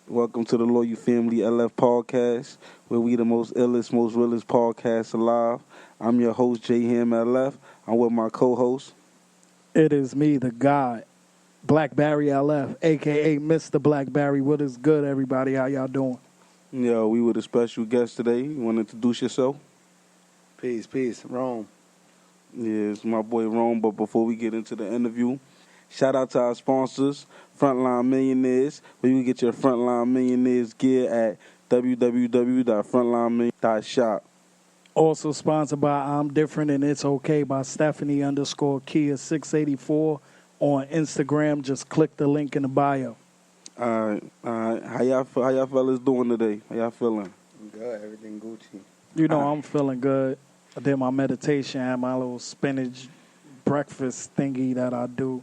Welcome to the Loyal Family LF podcast, where we the most illest, most realest podcast alive. I'm your host, J Ham LF. I'm with my co-host. It is me, the God, Blackberry LF, a.k.a. Mr. Blackberry. What is good, everybody? How y'all doing? Yo, we with a special guest today. You want to introduce yourself? Peace, Rome. Yeah, it's my boy Rome. But before we get into the interview, shout out to our sponsors, Frontline Millionaires, where you can get your Frontline Millionaires gear at www.frontlinemillionaires.shop. Also sponsored by I'm Different and It's Okay by Stephanie _Kia684 on Instagram. Just click the link in the bio. All right. How y'all fellas doing today? How y'all feeling? I'm good. Everything Gucci. You know, I'm feeling good. I did my meditation, had my little spinach breakfast thingy that I do.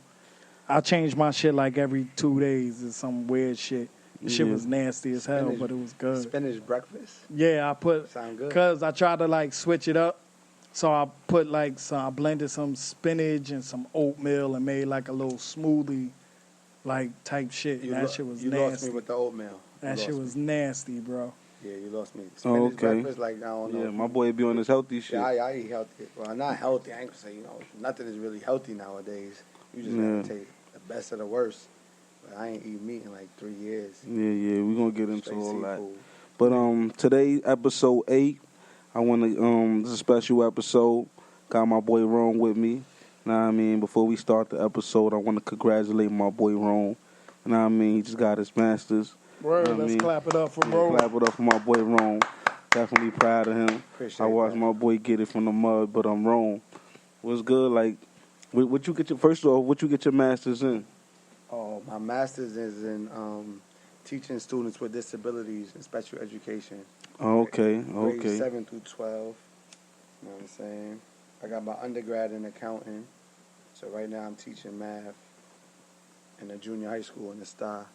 I change my shit like every 2 days. It's some weird shit. The shit was nasty as hell, but it was good. Spinach breakfast? Yeah, I put, Sound good. because I tried to like switch it up. So I put I blended some spinach and some oatmeal and made like a little smoothie like type shit. That shit was nasty. You lost me with the oatmeal. That shit was nasty, bro. Yeah, you lost me. Spinach breakfast, like, I don't know. Yeah, my boy be on this healthy shit. Yeah, I eat healthy. Well, not healthy. I ain't gonna say, nothing is really healthy nowadays. You just gotta take the best of the worst. But I ain't eaten meat in like 3 years. Yeah, we gonna get into Straight all that. seafood. But today, episode 8, I wanna this is a special episode. Got my boy Rome with me. Know what I mean? Before we start the episode, I wanna congratulate my boy Rome. You know what I mean? He just got his masters. Word, You know what I let's mean? clap it up for Rome. Clap it up for my boy Rome. Definitely proud of him. Appreciate I watched that. my boy get it from the mud, but Rome. What's good? Like, what you get your first off? What you get your masters in? Oh, my master's is in teaching students with disabilities in special education. Okay. Grades 7 through 12. You know what I'm saying? I got my undergrad in accounting. So right now I'm teaching math in a junior high school in the Star.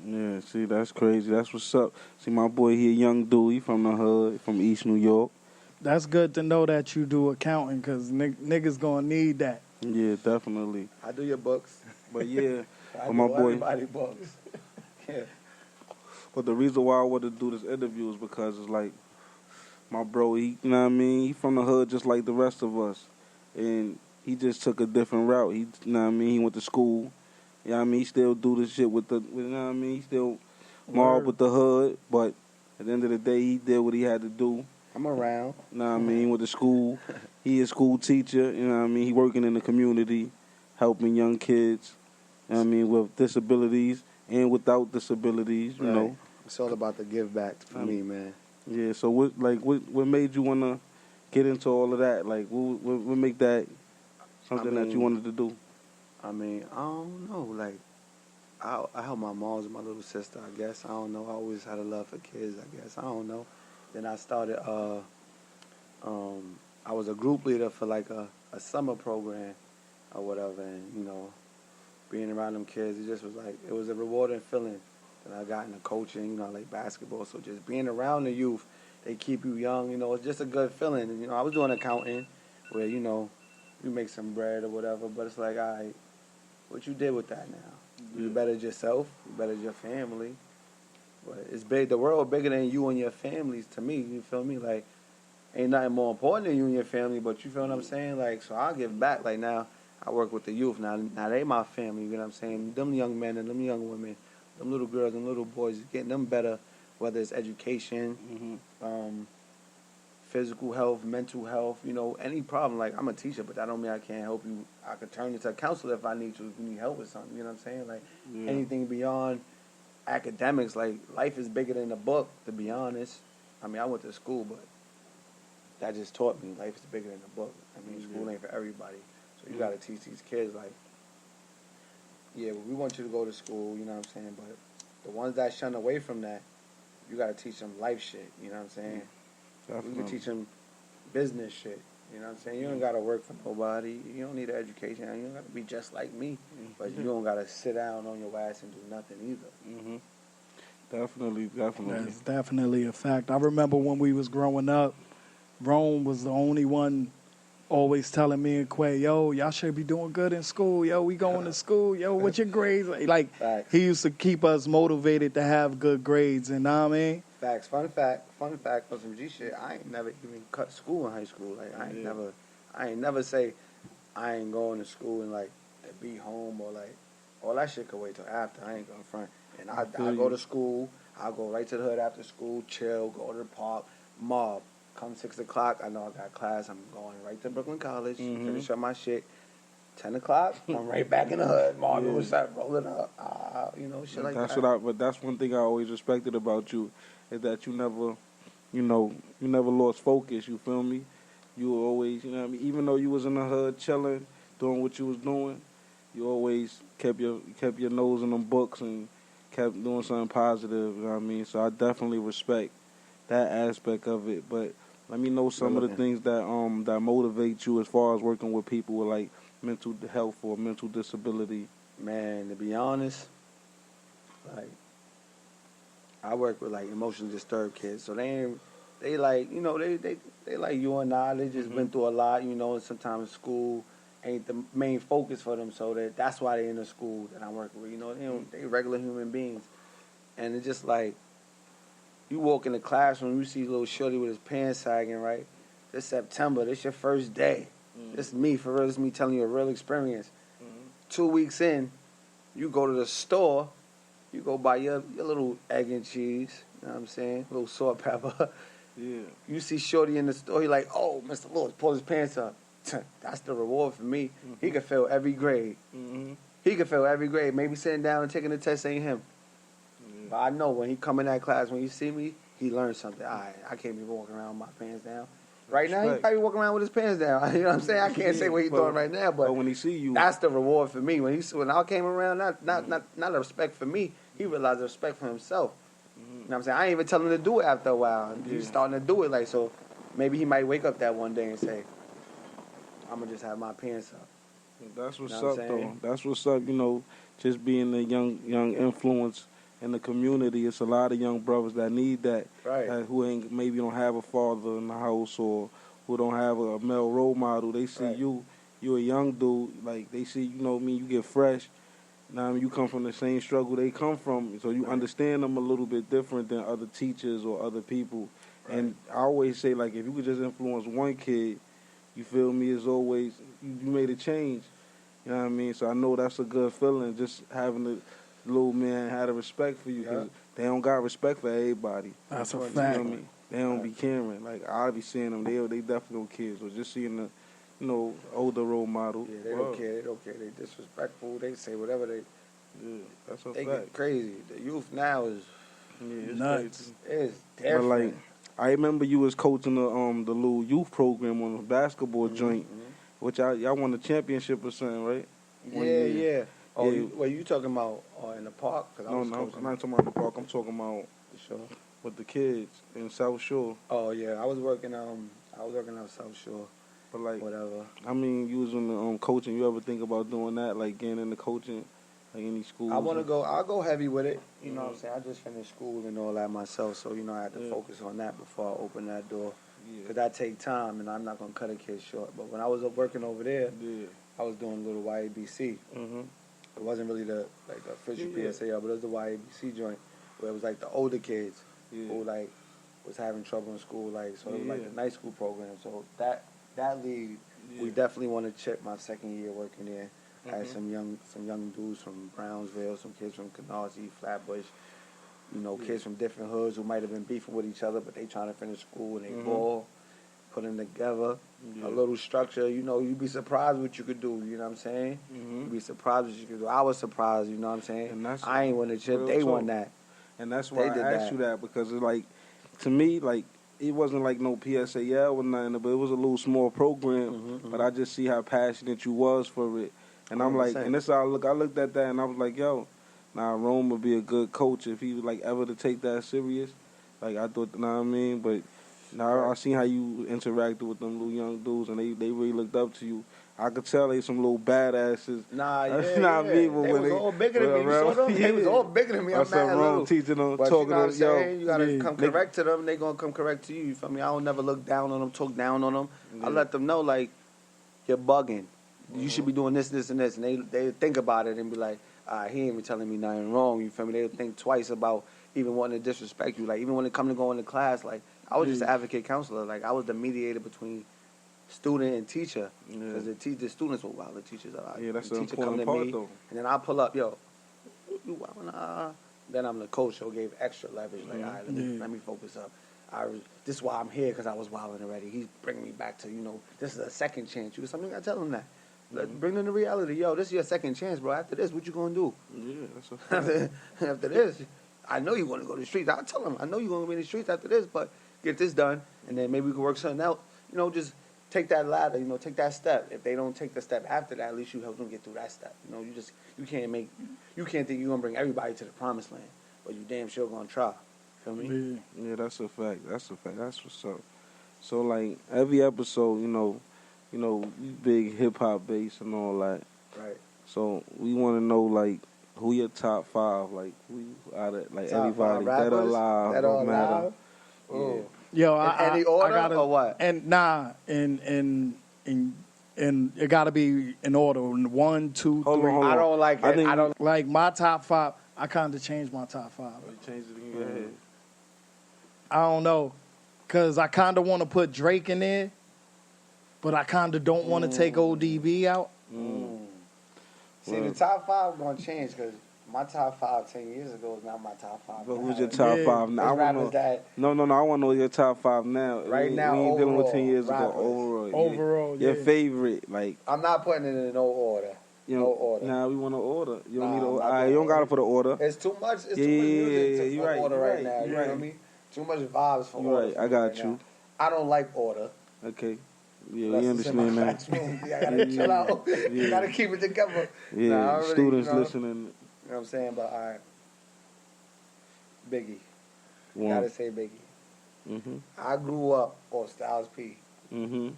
Yeah, see, that's crazy. That's what's up. See, my boy here, Young Dewey from the hood, from East New York. That's good to know that you do accounting because niggas gonna need that. Yeah, definitely. I do your books. But yeah, I but do my boy. everybody books. Yeah. But the reason why I wanted to do this interview is because it's like my bro. He, you know what I mean? He from the hood just like the rest of us, and he just took a different route. He, you know what I mean? He went to school. You know what I mean? He still do this shit with the, you know what I mean? He still mob with the hood, but at the end of the day, he did what he had to do. I'm around. You know what I mean? He went to school. He a school teacher. You know what I mean? He working in the community, helping young kids. You know what I mean? With disabilities and without disabilities. You know. It's all about the give back for me, man. Yeah. So what made you wanna get into all of that? Like what make that something that you wanted to do? I mean, I don't know. Like, I help my moms and my little sister, I guess. I don't know. I always had a love for kids, I guess. I don't know. Then I started, I was a group leader for like a summer program or whatever. And, being around them kids, it just was like, it was a rewarding feeling that I got into coaching. I like basketball. So just being around the youth, they keep you young. It's just a good feeling. And, I was doing accounting where, you make some bread or whatever. But it's like, all right. What you did with that now? You bettered yourself. You bettered your family. But it's big. The world bigger than you and your families. To me, you feel me? Like, ain't nothing more important than you and your family. But you feel what I'm saying? Like, so I'll give back. Like now, I work with the youth. Now they my family. You know what I'm saying? Them young men and them young women, them little girls and little boys, getting them better. Whether it's education, physical health, mental health, any problem. Like, I'm a teacher, but that don't mean I can't help you. I could turn you to a counselor if I need to, if you need help with something, you know what I'm saying? Like, anything beyond academics, like, life is bigger than a book, to be honest. I mean, I went to school, but that just taught me life is bigger than a book. I mean, school ain't for everybody. So you got to teach these kids, like, yeah, we want you to go to school, you know what I'm saying? But the ones that shun away from that, you got to teach them life shit, you know what I'm saying? Definitely. You can teach them business shit. You know what I'm saying? You don't got to work for nobody. You don't need an education. You don't got to be just like me. But you don't got to sit down on your ass and do nothing either. Definitely. That's definitely a fact. I remember when we was growing up, Rome was the only one always telling me and Quay, yo, y'all should be doing good in school. Yo, we going to school. Yo, what's your grades? Like, Facts. he used to keep us motivated to have good grades. And know what I mean? Facts. Fun fact on some G shit. I ain't never even cut school in high school. Like I ain't never say I ain't going to school and like to be home or like all that shit could wait till after. I ain't going front. And I go to school. I go right to the hood after school, chill, go to the park, mob. Come 6 o'clock, I know I got class. I'm going right to Brooklyn College, finish up my shit. 10 o'clock, I'm right back in the hood. Marvin was start rolling up, shit like that. But that's one thing I always respected about you, is that you never, you never lost focus. You feel me? You were always, you know what I mean. Even though you was in the hood chilling, doing what you was doing, you always kept your nose in them books and kept doing something positive. You know what I mean? So I definitely respect that aspect of it. But let me know some of the things that motivate you as far as working with people with like mental health or mental disability. Man, to be honest, like I work with like emotionally disturbed kids, so they like they like you and I. They just been through a lot, and sometimes school ain't the main focus for them, so that's why they in the school that I'm working with. They regular human beings, and it's just like. You walk in the classroom, you see little shorty with his pants sagging, right? This September, this your first day. This is me, for real. This is me telling you a real experience. 2 weeks in, you go to the store, you go buy your little egg and cheese, you know what I'm saying? A little salt, pepper. Yeah. You see shorty in the store, you're like, oh, Mr. Lewis, pull his pants up. That's the reward for me. He can fail every grade. He can fail every grade. Maybe sitting down and taking the test ain't him. But I know when he come in that class, when you see me, he learns something. I can't be walking around with my pants down. Right now, he probably walking around with his pants down. You know what I'm saying? I can't say what he's doing right now, but when he see you, that's the reward for me. When I came around, not a respect for me, he realized the respect for himself. You know what I'm saying? I ain't even tell him to do it after a while. He's starting to do it, like, so maybe he might wake up that one day and say, I'm going to just have my pants up. That's what's up, though. That's what's up, just being a young influence in the community. It's a lot of young brothers that need that, who maybe don't have a father in the house or who don't have a male role model. They see you a young dude, like they see, you get fresh. Now you come from the same struggle they come from, so you understand them a little bit different than other teachers or other people. And I always say, like, if you could just influence one kid, you feel me, as always, you made a change. You know what I mean? So I know that's a good feeling, just having the little man had a respect for you, because they don't got respect for everybody. That's a fact. You know what I mean? They don't be caring. Like, I'll be seeing them, they definitely don't care. So just seeing the, older role model. Yeah, they don't care. They disrespectful. They say whatever they. Yeah, that's a they fact. get crazy. The youth now is nuts. It's different. But like, I remember you was coaching the little youth program on the basketball joint, which y'all won the championship or something, right? Yeah. Oh, you talking about in the park? No, I'm not talking about the park. I'm talking about with the kids in South Shore. Oh yeah, I was working out South Shore. But like, whatever. I mean, you was in the coaching. You ever think about doing that, like getting into coaching, like any schools? I want to go. I'll go heavy with it. You know what I'm saying? I just finished school and all that myself, so I had to focus on that before I open that door. Because that take time, and I'm not gonna cut a kid short. But when I was working over there, I was doing a little YABC. It wasn't really the official PSAL, but it was the YABC joint where it was like the older kids who like was having trouble in school, like so it was like the night school program. So that league, we definitely want to check my second year working there. I had some young dudes from Brownsville, some kids from Canarsie, Flatbush, kids from different hoods who might have been beefing with each other, but they trying to finish school and they ball, putting together a little structure. You'd be surprised what you could do. You know what I'm saying? You'd be surprised what you could do. I was surprised. You know what I'm saying? And I ain't won the chip. They won that. And that's why I asked you that, because it's like, to me, like, it wasn't like no PSAL or nothing, but it was a little small program. But I just see how passionate you was for it. And I'm like, and this how I looked at that and I was like, yo, Rome would be a good coach if he was like ever to take that serious. Like, I thought, what I mean? But now I seen how you interacted with them little young dudes, and they really looked up to you. I could tell they some little badasses. They was all bigger than me. You saw them? They was all bigger than me. I'm mad little. Teaching them, but talking to them. You gotta come correct to them. They gonna come correct to you. You feel me? I don't never look down on them, talk down on them. I let them know, like, you're bugging. You should be doing this, this, and this. And they think about it and be like, he ain't even telling me nothing wrong. You feel me? They'll think twice about even wanting to disrespect you. Like, even when it come to going to class, like, I was just an advocate counselor. Like, I was the mediator between student and teacher. Because the students were wild, the teachers are like, Yeah, that's the the teacher come important to part, me, though. and then I pull up, yo, you wildin', Then I'm the coach who gave extra leverage. Like, all right, let me focus up. This is why I'm here, because I was wilding already. He's bringing me back to, this is a second chance. You something I tell him that. Bring them to reality. Yo, this is your second chance, bro. After this, what you gonna do? Yeah, that's a fact. After this, I know you want to go to the streets. I'll tell him, I know you're going to be in the streets after this, but get this done, and then maybe we can work something out. Just take that ladder, take that step. If they don't take the step after that, at least you help them get through that step. You can't think you're going to bring everybody to the promised land, but you damn sure going to try. Feel me? Yeah, that's a fact. That's what's up. So, like, every episode, we big hip-hop base and all that. Right. So, we want to know, like, who your top 5, like, who you out of, like, Top everybody, 5 dead or rappers alive, that don't are matter. alive? Oh. Yo, In any order or what? And and it got to be in order. 1, 2, 3. Hold on. I don't like it. I think I don't. Like my top 5, I kind of changed my top 5. Change it in your head. I don't know, cause I kind of want to put Drake in there, but I kind of don't want to take ODB out. See, the top 5 going to change because my top 5 10 years ago is not my top 5. But now. who's your top 5 now? I There's want rappers to that No, I want to know your top 5 now. Right now, we ain't dealing with overall, 10 years rappers. ago. Overall, Overall, your yeah. favorite, like, I'm not putting it in no order. No order. Nah, we want to order. You don't Nah, need to I'm order. not All right, doing you don't got to put an order. It's too much. It's Yeah, too much music to you put right, order you right, right, now. you You right. know what I mean? Too much vibes for You order. right, for I me got right you. now. I don't like order. Okay. Yeah, Unless we it's in my understand that. classroom. I gotta chill out. You gotta keep it together. Yeah, Nah, I really, students you know, listening. You know what I'm saying? But all right. Biggie. One. Gotta say Biggie. Mm-hmm. I grew up on Styles P. Mm-hmm.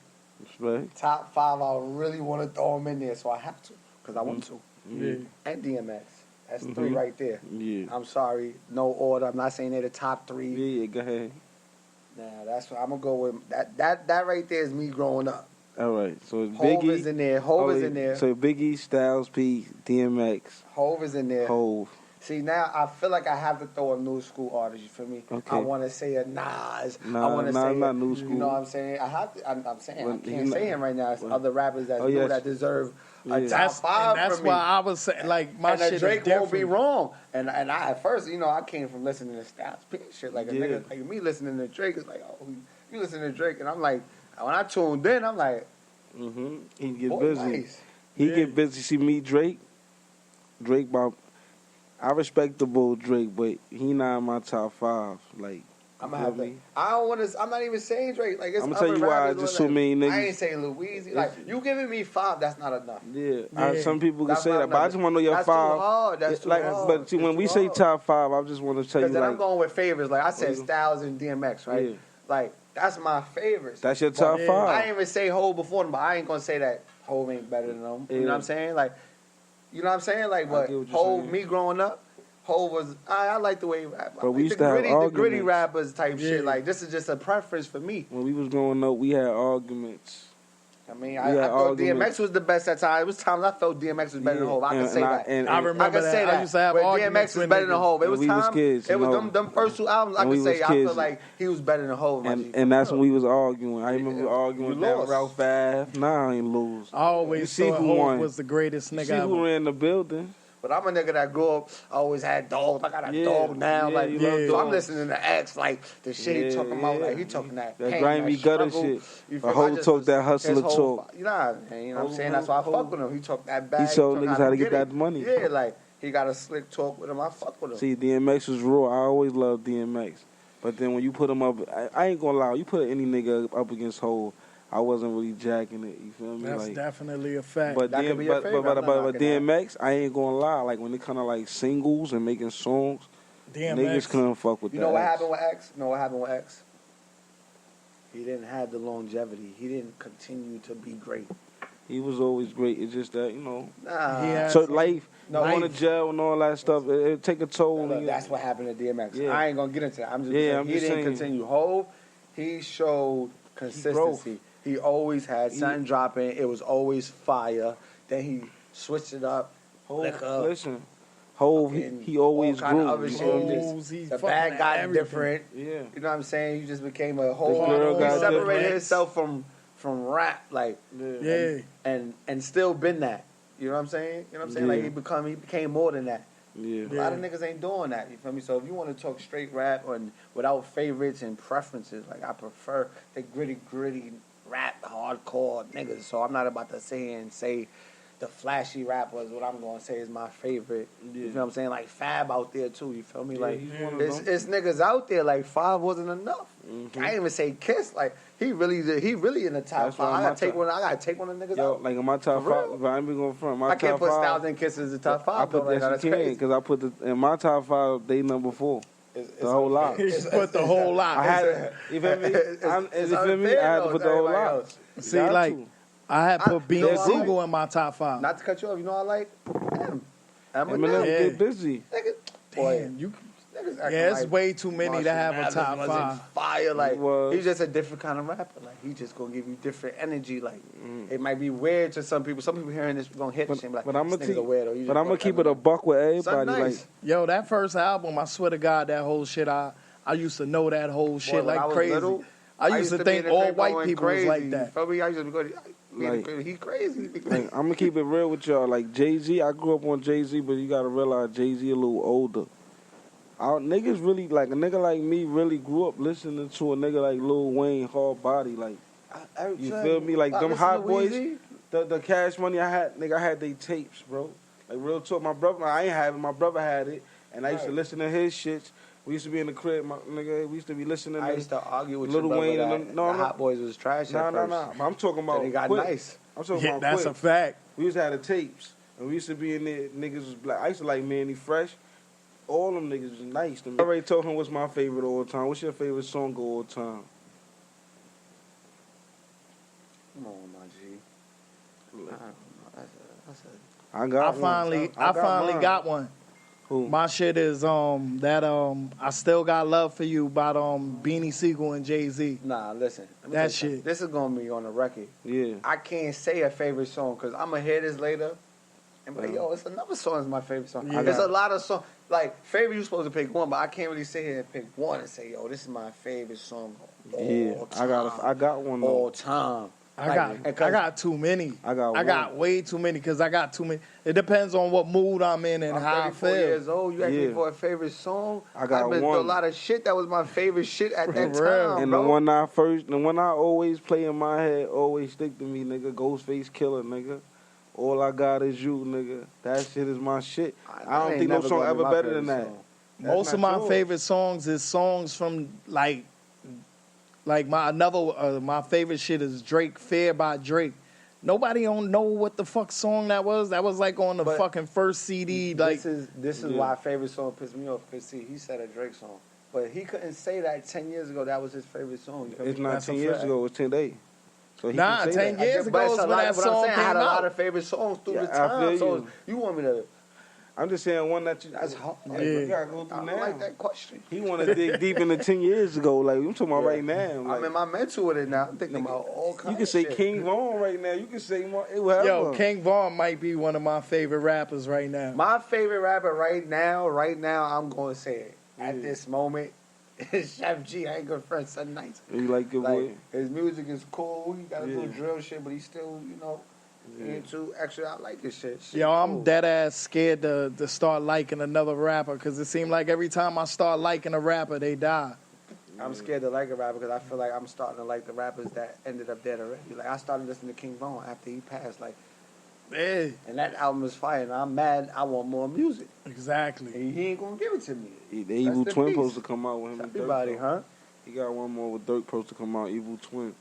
Respect. Top 5, I really want to throw him in there, so I have to. Because I want to. Yeah. And DMX. That's 3 right there. Yeah. I'm sorry. No order. I'm not saying they're the top 3. Yeah, go ahead. Nah, that's what I'm gonna go with. That right there is me growing up. All right, so it's Hove Biggie. is in there. Hove is in there. So Biggie, Styles P, DMX, Hove is in there. Hove. See, now I feel like I have to throw a new school artist. You feel me? Okay. I want to say a Nas. Nah, I want to nah, say not new school. You know what I'm saying? I have to. I'm saying Well, I can't he's say not- him right now. It's well, other rappers that oh, do yes. that deserve Yeah. a top 5 And that's for me. why I was saying, like, my and shit Drake is different. won't be wrong. And I at first, I came from listening to Styles P and shit. Like a Yeah. nigga, like me listening to Drake is like, oh, you listening to Drake, and I'm like, when I tuned in, I'm like, Mm-hmm. He get boy, busy. nice. He get busy. See me, Drake. I respect the bull Drake, but he not in my top 5. Like, I'm you gonna have feel to. me? I don't want to. I'm not even saying Drake. Like, it's I'ma tell other you why rappers just with, so like, many niggas- I ain't saying Louise. Like, you giving me 5, that's not enough. Yeah, some people can That's say not that, but I enough. just want to know your That's 5. too hard. That's too like, hard. But see, when It's we too say hard. top 5, I just want to tell you, Because then like, I'm going with favorites. Like I said, you- Styles and DMX, right? Yeah. Like, that's my favorites. That's your But top 5. I ain't even say Hove before them, but I ain't gonna say that Hove ain't better than them. You know what I'm saying? Like, you know what I'm saying? Like, I but get what you're Hove, saying. me growing up, Hove was I like the way he rap. But we Like used to have the gritty arguments. rappers type Yeah. shit. Like, this is just a preference for me. When we was growing up, we had arguments. I mean, Yeah, I thought arguments. DMX was the best at times. It was times I felt DMX was better than Yeah, Hove. I can and- say and I- that. and- I and- remember I can that. say I that. used to have Where arguments DMX is with better than niggas. Hove. It And was we was time. kids, It was you know. them first 2 albums. I And can we say was I feel kids. like he was better than Hove. my G. And that's when we was arguing. I remember You arguing down lost. Ralph Ave. Nah, I ain't lose. I always You see thought who Hov won. was the greatest You nigga see ever. who ran the building? But I'm a nigga that grew up, I always had dogs. I got a Yeah, dog now. yeah, Like, you love so I'm dogs. listening to X, like the shit he Yeah, talking about. yeah. Like, he talking that That pain, grimy that gutter struggle. shit. You A feel me? hoe I just talk was- that hustler his whole- talk. You know what I'm Hoe- saying? That's why I hoe- fuck with him. He talk that bag. showed talk niggas how to get it. that money. Yeah, like, he got a slick talk with him. I fuck with him. See, DMX was raw. I always loved DMX. But then when you put him up, I ain't gonna lie. You put any nigga up against Hov, I wasn't really jacking it. You feel me? That's Like, definitely a fact. That could be your favorite. I'm not knocking that. DMX, I ain't gonna lie. Like when it kind of like singles and making songs, niggas couldn't fuck with You that. know what happened with X? You know what happened with X? He didn't have the longevity. He didn't continue to be great. He was always great. It's just that Nah. He had- so life, No, going to life. jail and all that stuff, it take a toll. Look, on you. that's what happened to DMX. Yeah. I ain't gonna get into that. I'm just Yeah, saying I'm he just didn't saying. continue. Hove, he showed consistency. He always had something dropping. It was always fire. Then he switched it up. Listen, Hove, he always all kind grew. of other You shit. feel He me? just- He the fucking bag at got everything. different. Yeah. You know what I'm saying? You just became a whole. girl He got separated different. himself from rap, like Yeah. and still been that. You know what I'm saying? You know what I'm saying? Like Yeah. he became more than that. Yeah. A lot of niggas ain't doing that. You feel me? So if you want to talk straight rap and without favorites and preferences, like I prefer the gritty rap, hardcore niggas. So I'm not about to say the flashy rap was what I'm gonna say is my favorite. You feel what I'm saying? Like Fab out there too. You feel me? Yeah, Like he's one of it's niggas out there. Like Five wasn't enough. Mhm. I ain't even say Kiss. Like he really in the top That's five. why I my gotta take top- one. I gotta take one of the niggas Yo, out. like in my top For five, real? if I ain't been going front, my I top can't put five. Styles and Kiss as the top five. I put though, right now. yes, That's you can, crazy. because I put in my top five. They number 4. It's the whole lot. He put the whole lot. I had it. You feel me? It's You feel me? I had to put the whole everybody lot. else. See, Got like, to. I had put you know Beanie what I Siegel like? in my top 5. Not to cut you off, you know I like Eminem Yeah. get busy. Nigga, boy, Damn, you. niggas acting Yeah, it's like way too many Marshall to have a Mathers top wasn't 5. Fire, like was. he's just a different kind of rapper. Like he just gonna give you different energy. Like Mm. it might be weird to some people. Some people hearing this gonna hit the shit like, But I'm this gonna nigga's a weirdo. You but just I'm gonna wanna keep come it a in. buck with everybody. Something nice. Yo, that first album, I swear to God, that whole shit, I used to know that whole shit Boy, when I like was crazy. little, I used to be think in the all crib white going people was crazy. like You that. feel me? I used to be going. Like- He crazy. Like, I'm gonna keep it real with y'all. Like Jay-Z, I grew up on Jay-Z, but you gotta realize Jay-Z a little older. Our niggas really, like a nigga like me really grew up listening to a nigga like Lil Wayne, hard body. Like, you feel me? Like them hot boys, the Cash Money I had, nigga, I had they tapes, bro. Like real talk, my brother, I ain't have it, my brother had it, and I used to Right. listen to his shits. We used to be in the crib, my nigga. We used to be listening I to used to argue with Lil your brother Wayne that and them. No, the Hot Boys was trash Nah, at nah, first. nah. I'm talking about Then they got quick. nice. I'm talking Yeah, about that's quick. a fact. We used to have the tapes, and we used to be in there. Niggas was black. I used to like Manny Fresh. All them niggas was nice to me. I already told him what's my favorite all the time. What's your favorite song of all the time? Come on, my G. I don't know. That's a I got I one. finally mine. got one. Who? My shit is that I Still Got Love for You by Beanie Siegel and Jay-Z. Nah, listen. Let me That tell you something. shit. This is gonna be on the record. Yeah. I can't say a favorite song because I'm gonna hear this later. And be like, yo, it's another song is my favorite song. Yeah. There's a lot of songs. Like, favorite, you're supposed to pick one, but I can't really sit here and pick one and say, yo, this is my favorite song of all Yeah. time. I got one though. All time. I got too many. I got I one. got way too many because I got too many. It depends on what mood I'm in and I'm how I 34 feel. years old. You asked me Yeah. for a favorite song. I got I've been one. through a lot of shit that was my favorite shit at that For real. time, And bro. the one I always play in my head, always stick to me, nigga. Ghostface Killer, nigga. All I got is you, nigga. That shit is my shit. I don't ain't think no never song gonna be ever my better than favorite that. song. Most That's of not my yours. favorite songs is songs from like my favorite shit is Drake, Fear by Drake. Nobody don't know what the fuck song that was. That was like on the But fucking first CD. Like This is Yeah. why favorite song pissed me off. Cause see, he said a Drake song, but he couldn't say that 10 years ago. That was his favorite song. You feel It's me? not That's a 10 years fact. ago. It's 10 days. So he Nah, can say 10 that. years But ago it's is a when lot- that but I'm song saying I had came a lot out. of favorite songs through Yeah, the I time. feel So you. you want me to? I'm just saying one that you. That's hard. Like, Yeah. you gotta go I through don't now. like that question. He want to dig deep into 10 years ago. Like, I'm talking about Yeah. right now. Like, I'm in my mental with it now. I'm thinking about all kinds. you can of say shit. King Von right now. You can say whatever. Yo, King Von might be one of my favorite rappers right now. My favorite rapper right now, I'm going to say it at this moment. Is Chef G. I ain't good friends. Son Nights. You like your boy? Like his music is cool. He got a little Yeah. drill shit, but he's still, into extra. I like his shit. Shit Yo, I'm cool. dead ass scared to start liking another rapper because it seems like every time I start liking a rapper, they die. I'm scared to like a rapper because I feel like I'm starting to like the rappers that ended up dead already. Like I started listening to King Von after he passed. Like, Yeah, and that album is fire. And I'm mad. I want more music. exactly. And he ain't gonna give it to me. The Evil Rest in Twin peace. supposed to come out with him. and Dirk, Everybody, though. huh? He got one more with Dirk supposed to come out. Evil Twin.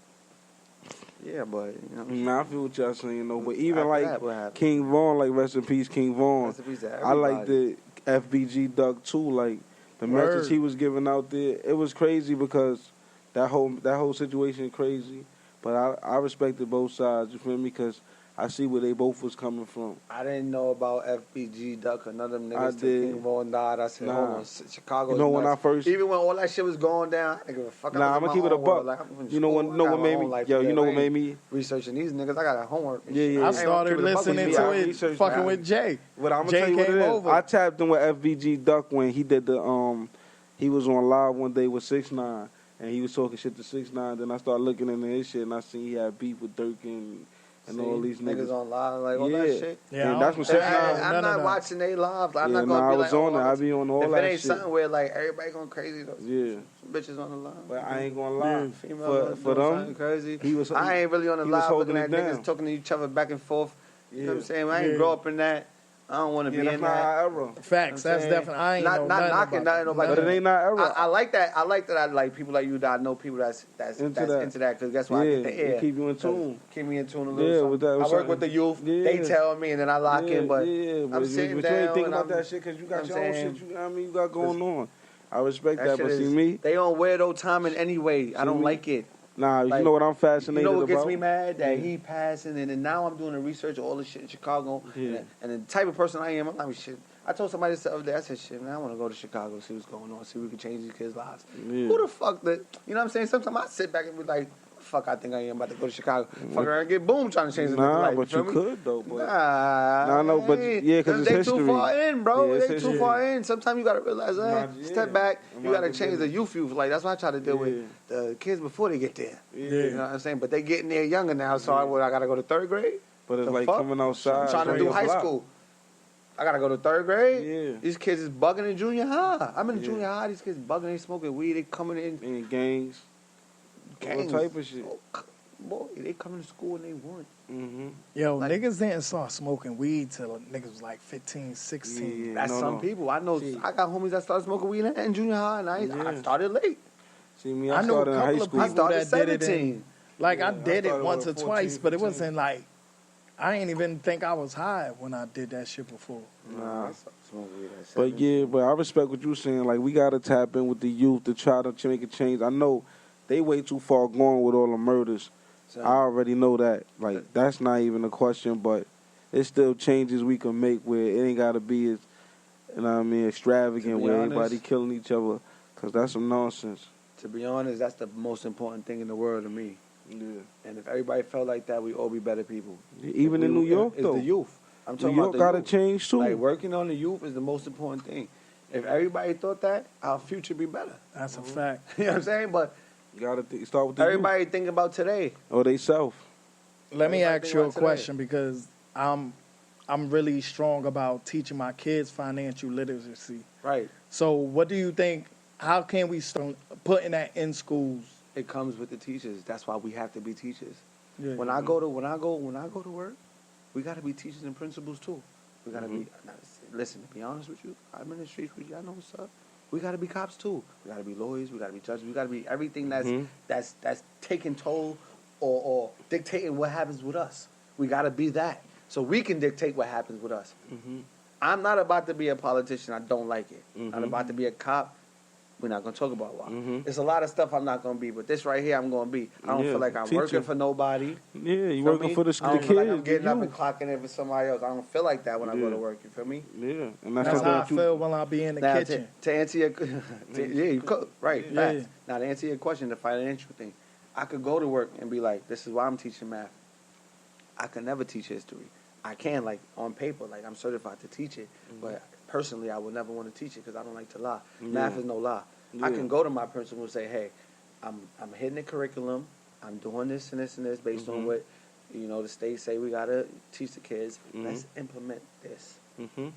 Yeah, but Nah, I feel what y'all saying though. But even After like that, what happened? King Von, like rest in peace, King Von. Rest in peace to I like everybody. the FBG Duck too. Like the Word. message he was giving out there, it was crazy because that whole situation crazy. But I respected both sides. You feel me? Because I see where they both was coming from. I didn't know about FBG Duck or none of them I niggas till did. King Von died. I said, hold Nah. on, Chicago's You know when nuts. I first- Even when all that shit was going down, I didn't give a fuck. Nah, I I'ma was in keep my it a own world. buck. Like, I'm from You know school. what? I Know got what my made own me? life Yo, to you live. know I what made ain't me? researching these niggas. I got homework. And Yeah, shit. yeah. I I ain't started keep it a buck with listening you, Yeah, to I it, researched fucking that. with Jay. But I'm gonna Jay tell you what it came is. over. I tapped in with FVG Duck when he did the he was on live one day with 6ix9ine and he was talking shit to 6ix9ine. Then I started looking into his shit and I seen he had beef with Dirk and all these niggas. on live, like all that Yeah. shit. Yeah, And that's when I don't 6ix9ine. know I'm none of not that. watching they live. I'm Yeah, not gonna I be was like, on it. I be on all if that it ain't shit. something where like everybody going crazy, though, Yeah. some bitches on the line. But I ain't gonna lie. Female For doing them, something crazy. he was. I ain't really on the he was live holding looking at it down. niggas talking to each other back and forth. You know what I'm Yeah. saying? I ain't Yeah. grow up in that. I don't want to Yeah, be that's in not that. our era. Facts. You know what That's I'm definitely. I ain't not know not nothing knocking about nothing nobody. But it ain't our era. I like that. I like that. I like people like you that I know people that's Into that. into that because guess what? I Yeah, get the it air. keep you in 'Cause tune. Keep me in tune a little. Yeah, something. with that, I with work something. with the youth. Yeah. They tell me and then I lock in. But yeah, I'm but sitting you ain't down think and about I'm- that shit because you got I'm your own saying- shit. You know what I mean? You got going on. I respect that, shit but see is- me, They on weirdo timing anyway. I See don't me? like it. nah. Like, you know what I'm You fascinated know what gets about? me mad? That Yeah. he passing, and then now I'm doing the research of all the shit in Chicago. Yeah. And the type of person I am, I'm like, shit. I told somebody this the other day, I said, shit, man, I want to go to Chicago, see what's going on, see if we can change these kids' lives. Yeah. Who the fuck that, you know what I'm saying? Sometimes I sit back and be like, fuck, I think I am about to go to Chicago. Fuck around and get boom trying to change the nigga Nah, life. but feel you me? could though. But Nah, no, but ain't. yeah, 'cause it's they history. too far in, bro. Yeah, it's they too history. far in. Sometimes you gotta realize, Yeah. step back. You Might gotta be change the different. youth. Like that's what I try to deal Yeah. with the kids before they get there. yeah. You know what I'm saying? But they getting there younger now, so I gotta go to third grade. But it's The like fuck? coming outside. I'm trying to on do your high block. school. I gotta go to third grade. Yeah. These kids is bugging in junior high. I'm in Yeah. junior high. These kids bugging. They smoking weed. They coming in. And gangs. Gangs. All type of shit. Oh, boy, they coming to school and they want. Mm-hmm. Yo, Like- niggas didn't start smoking weed till niggas was like 15, 16. Yeah. That's no, some no. people. I know. See. I got homies that started smoking weed in junior high, and I Yeah. started late. See me, I I know a started in high couple of school. I people started that did it 17. in, like Yeah, I I did it started once or with 14, twice, but it 15. wasn't like I ain't even think I was high when I did that shit before. Nah. I started smoking weed at But 17. yeah, but I respect what you're saying. Like, we got to tap in with the youth to try to make a change. I know they way too far gone with all the murders. So, I already know that. Like, that's not even a question, but it's still changes we can make where it ain't got to be as, you know what I mean, extravagant To be where honest- everybody killing each other. Because that's some nonsense. to be honest, that's the most important thing in the world to me. Yeah. And if everybody felt like that, we all be better people. Even in New York, it's though. the youth. I'm New talking York about the got to youth. change, too. Like working on the youth is the most important thing. If everybody thought that, our future be better. That's a fact. You know what I'm saying? But You got to start with the everybody think about today. youth. Or they self. Let me Everybody ask think you a about today. question because I'm really strong about teaching my kids financial literacy. Right. So what do you think? How can we start putting that in schools? It comes with the teachers. That's why we have to be teachers. Yeah. When I go to work, we got to be teachers and principals too. We got to be. Listen, to be honest with you, I'm in the streets with you. I know what's up. We got to be cops too. We got to be lawyers. We got to be judges. We got to be everything that's taking toll or dictating what happens with us. We got to be that so we can dictate what happens with us. Mm-hmm. I'm not about to be a politician. I don't like it. Mhm. I'm about to be a cop. We're not gonna talk about why. Mhm. There's a lot of stuff I'm not gonna be, but this right here I'm gonna be. I don't Yeah, feel like I'm teacher. working for nobody. Yeah, you Feel working me? for the I don't kids. feel like I'm getting the up and youth. clocking in for somebody else. I don't feel like that when I go Yeah. to work. You feel me? Yeah, and that's That's something how I that you. feel when I be in the Now, kitchen. to answer your, yeah, you cook right. Yeah. Facts. Now to answer your question, the financial thing, I could go to work and be like, this is why I'm teaching math. I could never teach history. I can like on paper, like I'm certified to teach it, but personally, I would never want to teach it because I don't like to lie. Math Yeah. is no lie. Yeah. I can go to my principal and say, hey, I'm hitting the curriculum. I'm doing this and this and this based on what the state say we gotta teach the kids. Let's implement this. Mm-hmm.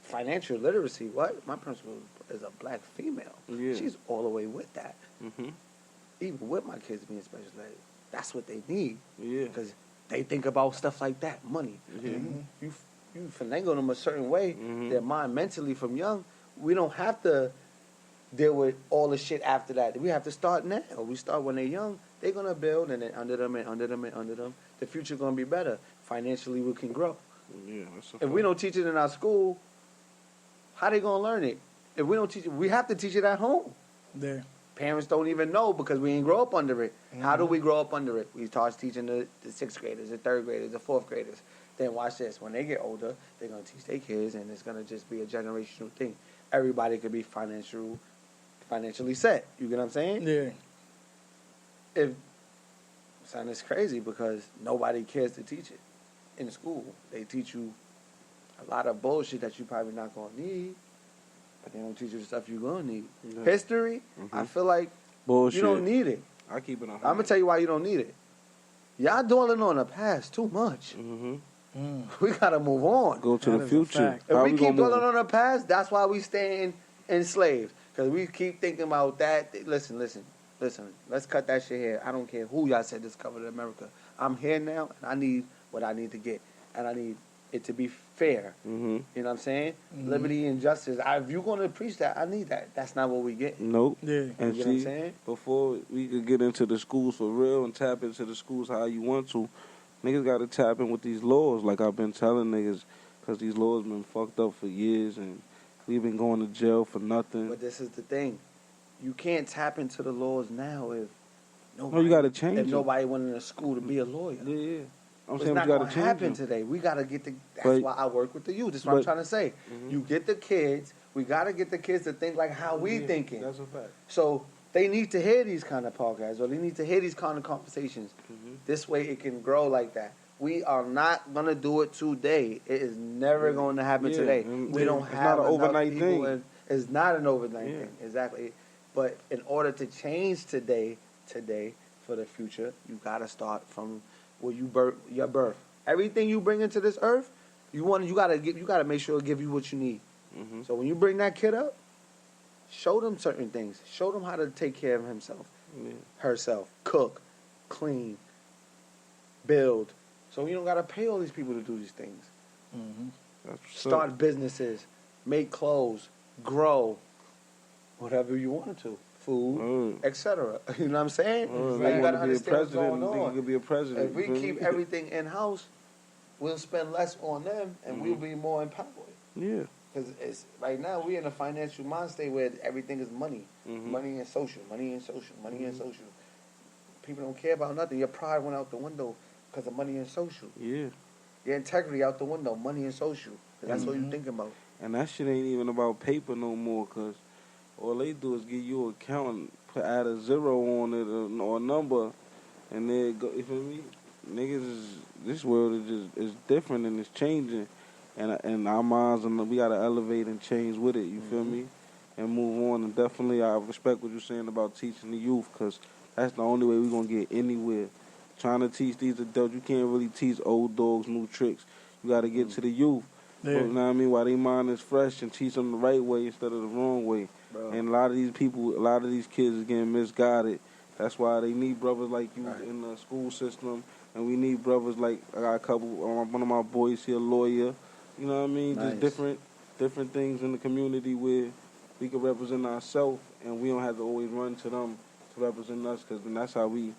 Financial literacy. What? My principal is a black female. Yeah. She's all the way with that. Mm-hmm. Even with my kids being special ed, that's what they need Yeah. because they think about stuff like that, money. Yeah. You finagle them a certain way. Mhm. Their mind mentally from young. We don't have to deal with all the shit after that. We have to start now. We start when they're young. They're gonna build, and then under them and under them and under them, the future gonna be better. Financially, we can grow. Yeah. That's a If we don't teach it in our school, how they gonna learn it? If we don't teach it, we have to teach it at home. There. parents don't even know because we ain't grow up under it. How do we grow up under it? We start teaching the 6th graders, the 3rd graders, the 4th graders. Then watch this. When they get older, they're going to teach their kids, and it's going to just be a generational thing. Everybody could be financially set. You get what I'm saying? Yeah. Son, it's crazy because nobody cares to teach it in school. They teach you a lot of bullshit that you probably not going to need, but they don't teach you the stuff you're going to need. Yeah. History, I feel like Bullshit. you don't need it. I keep it on. I'm going to tell you why you don't need it. Y'all dwelling on the past too much. We got to move on. Go to the future. If we keep dwelling on the past, that's why we staying enslaved. Because we keep thinking about that. Listen. Let's cut that shit here. I don't care who y'all said discovered America. I'm here now, and I need what I need to get. And I need it to be fair. You know what I'm saying? Liberty and justice. If you're going to preach that, I need that. That's not what we get. Nope. Yeah. And You know what I'm saying? before we could get into the schools for real and tap into the schools how you want to, niggas got to tap in with these laws like I've been telling niggas, because these laws been fucked up for years and we've been going to jail for nothing. But this is the thing. You can't tap into the laws now if nobody, No, you got to change if them. nobody went into school to be a lawyer. Yeah. I'm It's saying not we got going to to change happen them. today. We got to get the. That's But- why I work with the youth. That's what I'm but- trying to say. You get the kids. We got to get the kids to think like how we Yeah, thinking. That's a fact. So they need to hear these kind of podcasts, or they need to hear these kind of conversations. This way, it can grow like that. We are not gonna do it today. It is never going to happen Yeah, today. and We don't it's have not an enough overnight people thing. in- it's not an overnight Yeah. thing, exactly. But in order to change today for the future, you gotta start from where your birth. Everything you bring into this earth, you gotta make sure it give you what you need. So when you bring that kid up, show them certain things. Show them how to take care of himself, herself, cook, clean, build. So you don't gotta pay all these people to do these things. Start businesses, make clothes, grow, whatever you want to, food, etc. You know what I'm saying? Like, you gotta understand what's going on. Nigga could be a president. If we keep everything in house, we'll spend less on them, and we'll be more empowered. Yeah. Because it's right now we in a financial mind state where everything is money, money and social, money and social, money and social. People don't care about nothing. Your pride went out the window because of money and social. Yeah. Your integrity out the window, money and social. That's what you think about. And that shit ain't even about paper no more, because all they do is give you an account and add a zero on it or a number, and then go. You feel me? Niggas this world is different and it's changing, and our minds and we gotta elevate and change with it. You feel me? And move on. And definitely, I respect what you're saying about teaching the youth, because that's the only way we're gonna get anywhere. Trying to teach these adults, you can't really teach old dogs new tricks. You gotta get to the youth. Yeah. You know what I mean? While their mind is fresh, and teach them the right way instead of the wrong way. Bro. And a lot of these people, a lot of these kids is getting misguided. That's why they need brothers like you in the school system, and we need brothers like I got a couple. One of my boys here, a lawyer. You know what I mean? Nice. Just different things in the community where we can represent ourselves, and we don't have to always run to them to represent us, because that's how we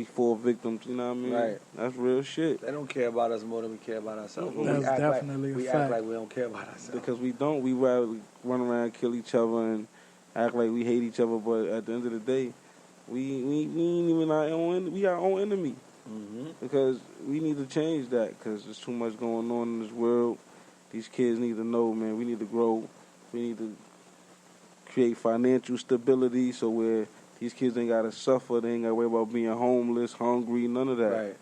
fall victims. You know what I mean? Right. That's real shit. They don't care about us more than we care about ourselves. But That's we act definitely like, a we fact. act like we don't care about ourselves. Because we don't. We rather run around, kill each other, and act like we hate each other. But at the end of the day, we ain't even our own. We our own enemy. Because we need to change that. Because there's too much going on in this world. These kids need to know, man. We need to grow. We need to create financial stability so where these kids ain't gotta suffer. They ain't gotta worry about being homeless, hungry, none of that. Right.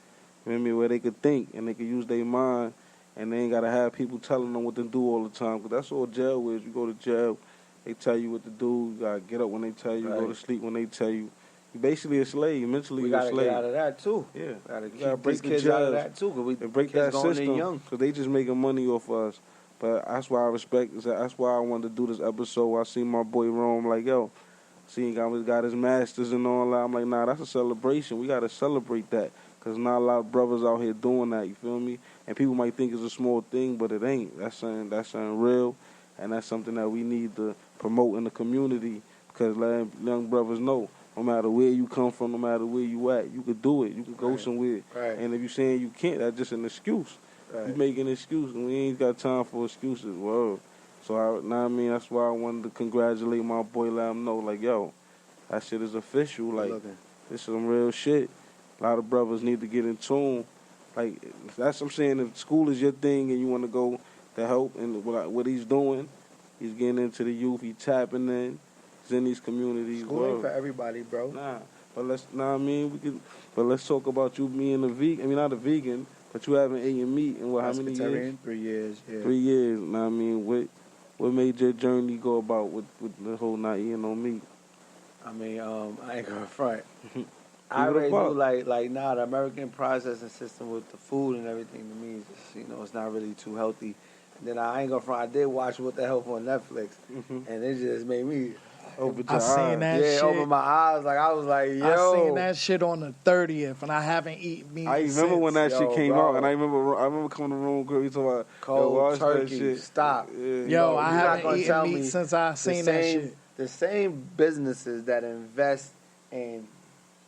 You know what I mean? Where they could think and they could use their mind, and they ain't gotta have people telling them what to do all the time. Because that's all jail is. You go to jail, they tell you what to do. You gotta get up when they tell you. Right. Go to sleep when they tell you. You're basically a slave. Mentally, We you're a gotta slave. get out of that too. Yeah. Gotta You keep gotta break these the kids out of jails that too. Cause we and break kids that going in system, young. because they just making money off of us. But that's why I respect. That's why I wanted to do this episode. I see my boy Rome like, yo, see he got his masters and all that. I'm like, nah, that's a celebration. We gotta celebrate that, because not a lot of brothers out here doing that. You feel me? And people might think it's a small thing, but it ain't. That's something real, and that's something that we need to promote in the community, because letting young brothers know, no matter where you come from, no matter where you at, you could do it. You could go Right. somewhere. Right. And if you're saying you can't, that's just an excuse. Right. You making an excuse, and we ain't got time for excuses. Whoa. So, know what I mean? That's why I wanted to congratulate my boy, let him know, like, yo, that shit is official. Like, looking. this is some real shit. A lot of brothers need to get in tune. Like, that's what I'm saying. If school is your thing and you want to go to help, and what he's doing, he's getting into the youth. He tapping in. He's in these communities. School ain't for everybody, bro. Nah, but let's talk about you being a vegan. I mean, not a vegan, but you haven't eaten meat in how many years? 3 years. Yeah. 3 years. Know what I mean, what made your journey go about with the whole not eating no meat? I mean, I ain't gonna front. I already do like the American processing system with the food and everything to me is just, it's not really too healthy. And then I ain't gonna front. I did watch What the Health on Netflix, and it just made me open I seen that shit. open my eyes. Like I was like, yo. I seen that shit on the 30th, and I haven't eaten meat. I remember when that shit came bro. out, and I remember coming to the room, girl, you talking about Cold that turkey. shit. Stop. Yo, I haven't eaten meat since I seen that shit. The same businesses that invest in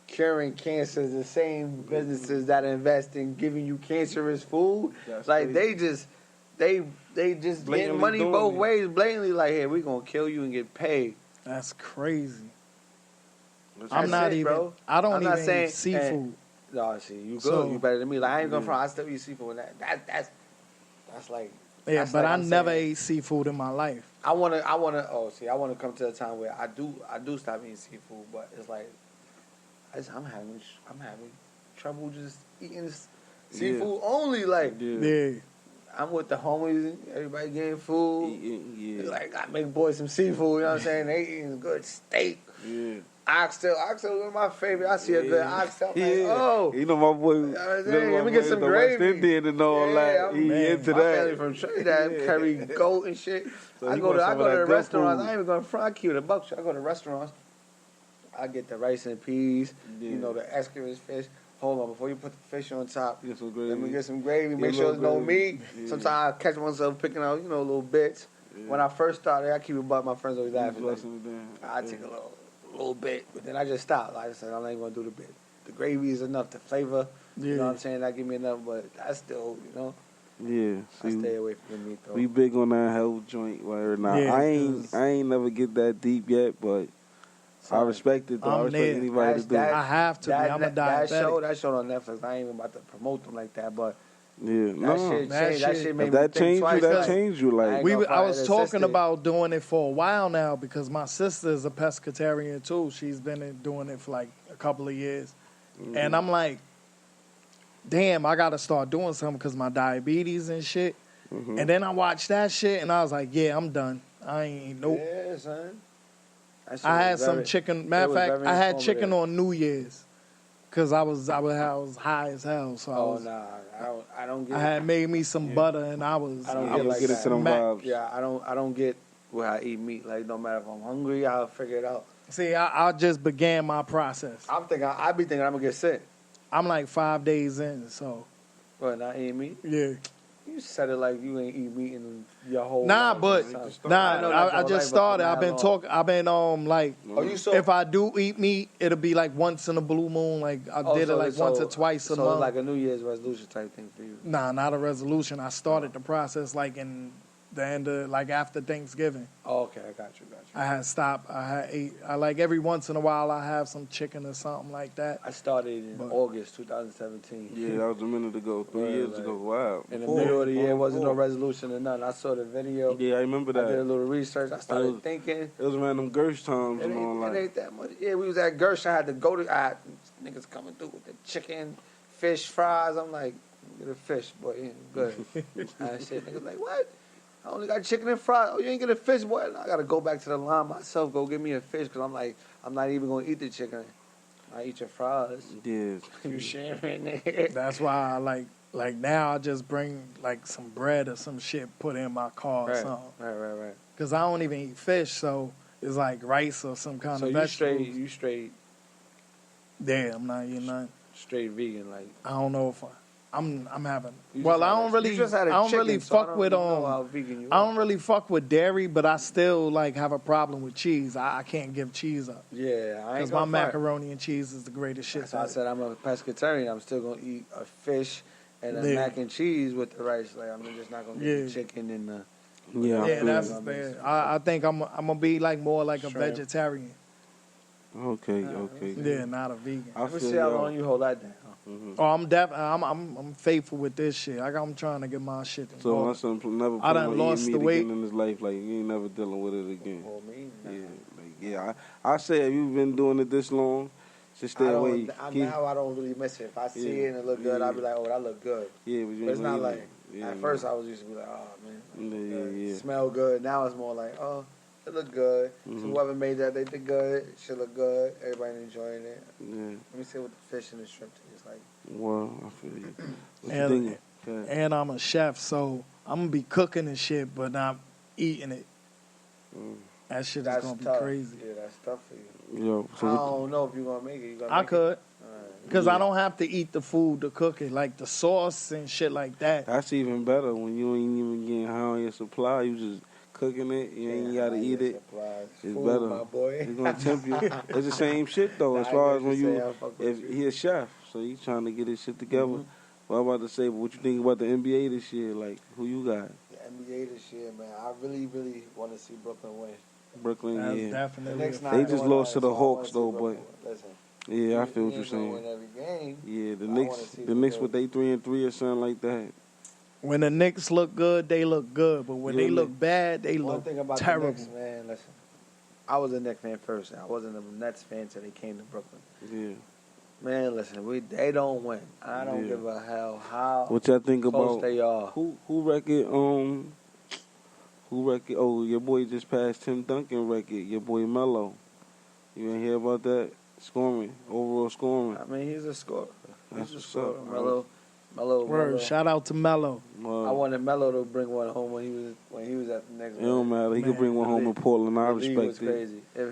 curing cancer, the same businesses that invest in giving you cancerous food, That's like crazy. they just Blatantly getting money doing both it. ways, blatantly like, hey, we gonna kill you and get paid. That's crazy. That's it, bro. I don't I'm not even saying- eat seafood. No, see, you good, So- you better than me. Like I ain't gonna Yeah. front, I still eat seafood. And that's like. Yeah, that's but like I I'm never saying- ate seafood in my life. I wanna come to a time where I do stop eating seafood, but it's like I'm having trouble just eating seafood only. Like Yeah. I'm with the homies, everybody getting food. Yeah. Like I make boys some seafood, you know what I'm saying? They eating good steak. Yeah. Oxtail is one of my favorite. I see a good oxtail, I'm like, oh. You know my boy. Let me get some the gravy. West Indian and all that. He into my family that. from Trinidad carry goat and shit. So I he go want to some of that the good restaurants. food. I ain't even going to front. I keep it a buck. I go to restaurants. I get the rice and peas. Yeah. The Esquimalt fish. Hold on, before you put the fish on top, Get some gravy. let me get some gravy. Get Make a sure there's little no gravy. meat. Yeah. Sometimes I catch myself picking out, little bits. Yeah. When I first started, I keep it buck. My friends always laugh at me. Blessing it down. I take a little bit, but then I just stopped. Like I said, I'm not even gonna do the bit. The gravy is enough. The flavor, you know what I'm saying? That give me enough, but I still, Yeah. I See, stay away from the meat though. we big on that health joint right now. Yeah, I ain't never get that deep yet, but I respect it though. I I'm respect there. anybody to do it. I have to be. I'm a diabetic. That show on Netflix. I ain't even about to promote them like that, but Yeah. that No. shit That changed. That shit- shit made If me that think changed you, twice. that like, changed you. I Like, ain't gonna I fight was it, talking assisted. about doing it for a while now because my sister is a pescatarian too. She's been doing it for like a couple of years. And I'm like, damn, I got to start doing something because my diabetes and shit. And then I watched that shit and I was like, yeah, I'm done. I ain't, nope. Yeah, son. That shit I had was some very- chicken. Matter it of was fact, very I had informative. chicken on New Year's because I was high as hell. So Oh nah, I don't get. I had made me some butter and I was. I don't I'm get gonna like get that. into them Smack. vibes. Yeah, I don't get where I eat meat. Like no matter if I'm hungry, I'll figure it out. See, I just began my process. I be thinking I'm gonna get sick, I'm like 5 days in, so but not eating meat. yeah. You said it like you ain't eat meat in your whole Nah, life. but or something. nah, I know that's I your just life, but started. for I've been how talking. I've been like, Oh, you saw? if I do eat meat, it'll be like once in a blue moon. Like I did it like once or twice a so month. it's like a New Year's resolution type thing for you. Nah, not a resolution. I started the process like in the end of like after Thanksgiving. Oh, okay, I got you. I had stopped. I had ate. I like every once in a while I have some chicken or something like that. I started in But- August 2017. Yeah, that was a minute ago, 3 Right, years right. ago. Wow. In the Four. middle of the year, wasn't no Four. resolution or nothing. I saw the video. Yeah, I remember I did a that. little research. I started was- thinking. It was around them Gersh times It and all ain't, that. it ain't that much. Yeah, we was at Gersh. I had to go to niggas coming through with the chicken, fish, fries. I'm like, get a fish, boy. Yeah, good. And shit, niggas like, what? I only got chicken and fries. Oh, you ain't get a fish, boy. And I gotta go back to the line myself. Go get me a fish because I'm like, I'm not even gonna eat the chicken. I eat your fries. Yeah. You sharing, nigga. That's why I like now I just bring like some bread or some shit, put in my car or Right, something. right. Cause I don't even eat fish, so it's like rice or some kind So of you vegetable. straight Yeah, I'm not eating nothing. straight vegan, like. I don't know if I'm having. You Well, just I had don't a- really. you just had a I don't chicken, really so I fuck don't with even know how vegan you I are. don't really fuck with dairy, but I still like have a problem with cheese. I can't give cheese up Yeah, I ain't because my gonna front. macaroni and cheese is the greatest shit. So I said I'm a pescatarian. I'm still gonna eat a fish and a Yeah. mac and cheese with the rice. Like I'm just not gonna get the Yeah. chicken and the. Yeah, I Yeah, feel that's you. the thing. I think I'm gonna be like more like a Shrimp. vegetarian. Okay, Yeah, okay. Yeah, not a vegan. I Let me feel see how y'all. long you hold that down. Mhm. Oh, I'm faithful with this shit. I'm trying to get my shit in So my order. son never I plan done on eating lost meat the weight. again in his life. Like you ain't never dealing with it again. For me, nah. Yeah, like yeah. I say if you've been doing it this long, just stay I away. don't. Keep- Now I don't really miss it. If I see Yeah, it and it look good, I'll be yeah. like, oh, that look good. Yeah, but you But ain't it's gonna not eat like it. Yeah, at no. first I was used to be like, oh man, Yeah, yeah, yeah. smell good. Now it's more like, oh, it look good. So Mhm. whoever made that, they did good. It should look good. Everybody enjoying it. Yeah. Let me see what the fish and the shrimp tastes like. Well, I feel you. What you And, thinking? Okay. and I'm a chef, so I'm gonna be cooking and shit, but not eating it. Mm. That shit is That's gonna be tough. crazy. Yeah, that's tough for you. Yo, I so what, don't know if you're gonna make it. You gonna I make could, It? Alright. because Yeah. I don't have to eat the food to cook it, like the sauce and shit like that. that's even better when you ain't even getting high on your supply. You just cooking it. You ain't Yeah, gotta eat it. supplies. It's Food, better. my boy. It's gonna tempt you. It's the same shit though. Nah, As I far get as what when you're you, saying. I fuck with if you. he a chef, so he's trying to get his shit together. Mhm. What I'm about to say, but what you think about the NBA this year? Like, who you got? The NBA this year, man. I really, really want to see Brooklyn win. Brooklyn, That's yeah. The definitely Knicks a not They fact. just doing lost to that, the so I wanna Hawks see though, Brooklyn but win. Listen, yeah, I he feel what you're ain't gonna saying. win every game. Yeah, the I wanna Knicks, see the them Knicks go. with they 3-3 or something like that. When the Knicks look good, they look good, but when You they a look Knick- bad, they One look thing about terrible. the Knicks, man. Listen, I was a Knicks fan first. I wasn't a Nets fan until they came to Brooklyn. Yeah. Man, listen, they don't win. I don't Yeah. give a hell how What y'all think close about they are. who record? Who record? Oh, your boy just passed Tim Duncan record. Your boy Melo. You ain't hear about that? Scoring, overall scoring. I mean, he's a scorer. That's He's a what's scorer. up. Word, shout out to Melo. I wanted Melo to bring one home when he was at the Knicks. It don't matter. He could Man, bring one home in Portland. I The league was respect it. crazy. If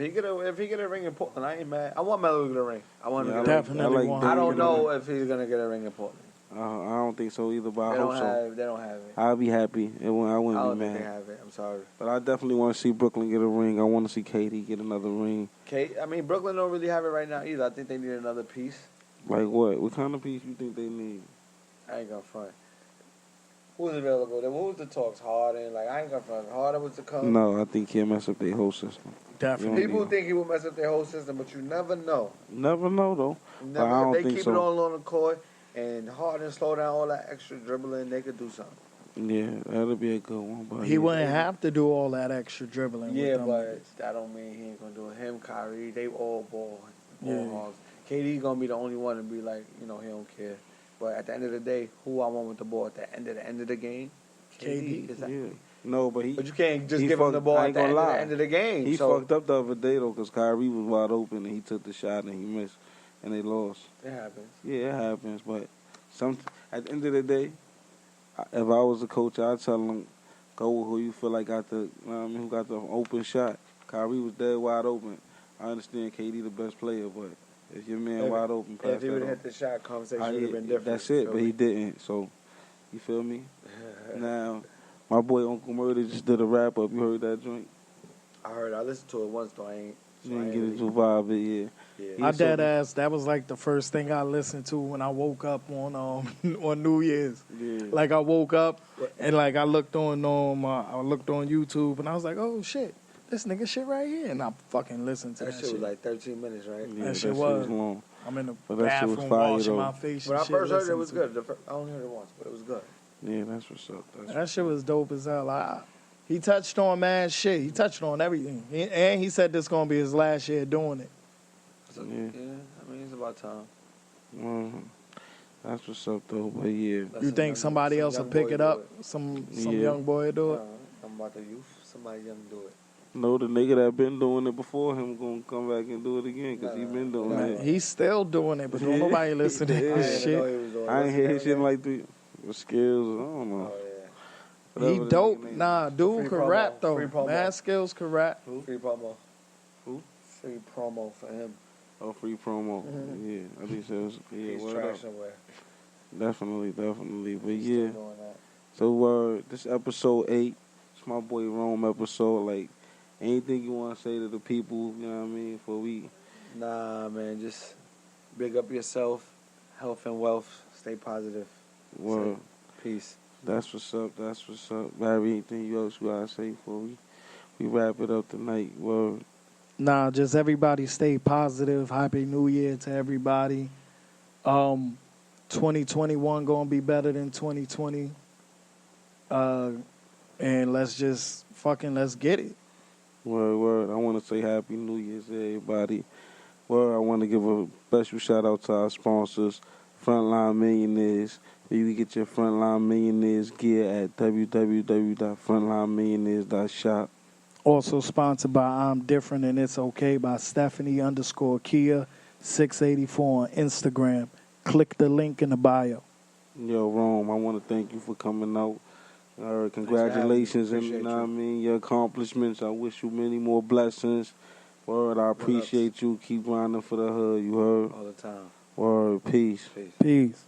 he get a ring in Portland, I ain't mad. I want Melo to get a ring. I want him Yeah, to get a ring. Definitely want Dame I don't get a know ring. if he's gonna get a ring in Portland. I don't think so either, but They I hope so. They don't have it. I'll be happy. I I wouldn't don't be think they mad. have it. I'm sorry. But I definitely want to see Brooklyn get a ring. I want to see KD get another ring. I mean, Brooklyn don't really have it right now either. I think they need another piece. Like what? What kind of piece you think they need? I ain't gonna front. Who's available? Then what was the talks? Harden. Like I ain't gonna front. Harden was to come. No, I think he'll mess up their whole system. Definitely. You People need- think he will mess up their whole system, but you never know. Never know though. Never, I don't if they think keep so. it all on the court and Harden slow down all that extra dribbling, they could do something. Yeah, that'll be a good one. But He yeah. wouldn't have to do all that extra dribbling. Yeah, with them. but that don't mean he ain't gonna do it. Him, Kyrie, they all ball Yeah. hogs. KD gonna be the only one to be like, he don't care. But at the end of the day, who I want with the ball at the end of the game? KD. Exactly. Yeah. No, but But you can't just he give him the fucked- ball I at ain't the gonna lie. end of the game. He so fucked up the other day though, because Kyrie was wide open and he took the shot and he missed, and they lost. it happens. Yeah, it happens. But at the end of the day, if I was a coach, I'd tell him go with who you feel like got the, who got the open shot. Kyrie was dead wide open. I understand KD the best player, but if your man wide open, pass If he that would have on. hit the shot, conversation I- would have been different. That's it, Feel but me? he didn't. So, you feel me? Now, my boy Uncle Murder just did a wrap up. You heard that joint? I listened to it once though. I ain't. So You I didn't ain't get into a vibe, but yeah. Yeah. I so- dead ass. That was like the first thing I listened to when I woke up on on New Year's. Yeah. Like I woke up and like I looked on YouTube and I was like, oh shit, this nigga shit right here, and I fucking listened to That that, shit was like 13 minutes, right? Yeah, That shit was. long. I'm in the But that shit was bathroom fire, washing though. my face. When and I shit, first heard it, it listening was to good. I only heard it once, but it was good. Yeah, that's what's up. That shit was dope as hell. He touched on mad shit. He touched on everything. And he said this gonna be his last year doing it. So, Yeah. I mean, it's about time. Mhm. That's what's up, though. But yeah. You think somebody else will pick it up? Some Yeah. young boy do it? I'm about the youth. Somebody young do it. No, the nigga that been doing it before him gonna come back and do it again because he been doing Man, it. he's still doing it, but don't nobody listen to Yeah. his I didn't know shit. he was doing it. I What's ain't his hear name his shit in again? like the skills. I don't know. Oh, yeah. He Whatever the dope. nigga name Nah, dude Free could promo. rap though. Free promo. Mad skills could rap. Free promo. Who? Free promo for him. Oh, free promo. Yeah, I think so. Yeah, He's word trash up. somewhere. Definitely. But He's yeah. still doing that. So this episode 8, it's my boy Rome episode. Like, anything you want to say to the people? You know what I mean? For we. Nah, man, just big up yourself, health and wealth, stay positive. Word. Peace. That's what's up. That's what's up. Barry, anything else you gotta say before we wrap it up tonight? Word. Nah, just everybody stay positive. Happy New Year to everybody. 2021 gonna be better than 2020. And let's get it. Word, word. I want to say Happy New Year's to everybody. Word, I want to give a special shout out to our sponsors, Frontline Millionaires. You can get your Frontline Millionaires gear at www.frontlinemillionaires.shop. Also sponsored by I'm Different and It's Okay by Stephanie_Kia 684 on Instagram. Click the link in the bio. Yo, Rome, I want to thank you for coming out. Congratulations and Appreciate you know what I you. mean, your accomplishments. I wish you many more blessings. Word, I appreciate you. Keep grinding for the hood, you heard? All the time. Word, peace. Peace. Peace.